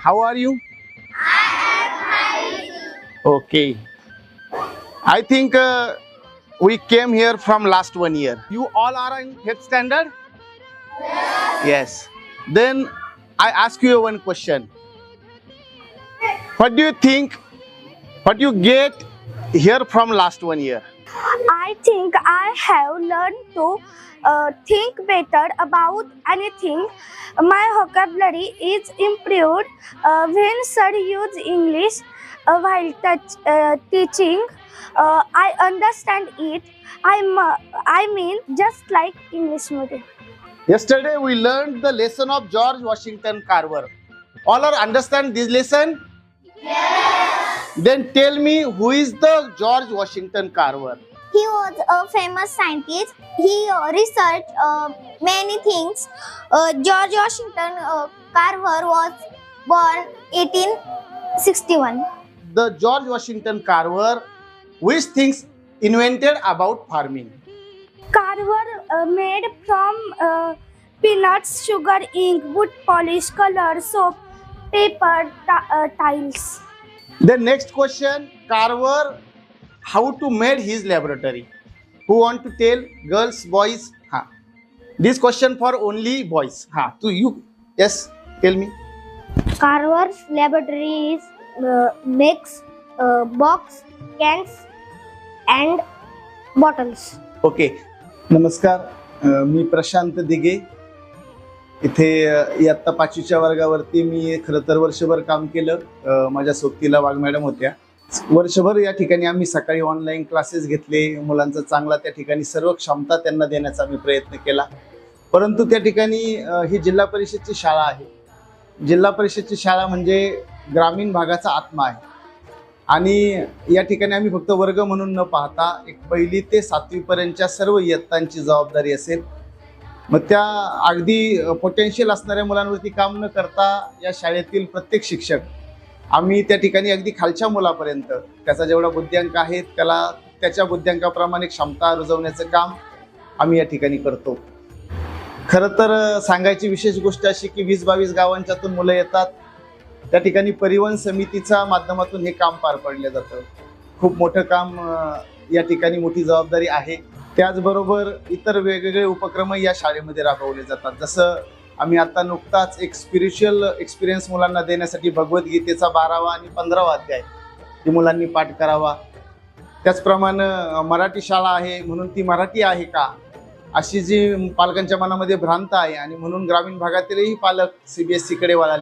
how are you? Okay. I think we came here from last 1 year. You all are in 5th standard? Yes. Then I ask you one question. What do you think? What you get here from last 1 year? I think I have learned to think better about anything. My vocabulary is improved when sir use English while teaching. I understand it. I mean, just like English medium. Yesterday we learned the lesson of George Washington Carver. All are understand this lesson? Yes. Then tell me, who is the George Washington Carver? He was a famous scientist. He researched many things. George Washington Carver was born 1861. The George Washington Carver, which things invented about farming? Carver made from peanuts, sugar, ink, wood polish, color, soap, paper, tiles. The next question, Carver, how to made his laboratory? Who want to tell? Girls, boys? Ha. This question for only boys. Ha. To you, yes, tell me. Carver's laboratory is makes box, cans, and bottles. Okay. नमस्कार, मी प्रशांत दिगे. इथे इयत्ता 5वीच्या वर्गावरती मी खरं तर वर्षभर काम केलं. माझ्या सोबतीला वाघ मॅडम होत्या. वर्षभर या ठिकाणी आम्ही सकाळी ऑनलाईन क्लासेस घेतले. मुलांचा चांगला त्या ठिकाणी सर्व क्षमता त्यांना देण्याचा आम्ही प्रयत्न केला. परंतु त्या ठिकाणी ही जिल्हा परिषदची शाळा आहे. जिल्हा परिषदची शाळा म्हणजे ग्रामीण भागाचा आत्मा आहे. आणि या ठिकाणी आम्ही फक्त वर्ग म्हणून न पाहता एक 1ली ते 7वी पर्यंतच्या सर्व इयत्तांची जबाबदारी असेल. मग त्या अगदी पोटेन्शियल असणाऱ्या मुलांवरती काम न करता या शाळेतील प्रत्येक शिक्षक आम्ही त्या ठिकाणी अगदी खालच्या मुलापर्यंत त्याचा जेवढा बुद्ध्यांक आहे त्याला त्याच्या बुद्ध्यांकाप्रमाणे क्षमता रुजवण्याचं काम आम्ही या ठिकाणी करतो. खरं तर सांगायची विशेष गोष्ट अशी की 20-22 गावांच्यातून मुलं येतात. त्या ठिकाणी परिवहन समितीच्या माध्यमातून हे काम पार पडलं जातं. खूप मोठं काम, या ठिकाणी मोठी जबाबदारी आहे. त्याचबरोबर इतर वेगवेगळे उपक्रम या शाळेमध्ये राबवले जातात. जसं आम्ही आता नुकताच एक स्पिरिच्युअल एक्सपिरियन्स मुलांना देण्यासाठी भगवद्गीतेचा 12वा आणि 15वा अध्याय ही मुलांनी पाठ करावा. त्याचप्रमाणे मराठी शाळा आहे म्हणून ती मराठी आहे का अशी जी पालकांच्या मनामध्ये भ्रांत आहे आणि म्हणून ग्रामीण भागातीलही पालक CBSE कडे वळाले.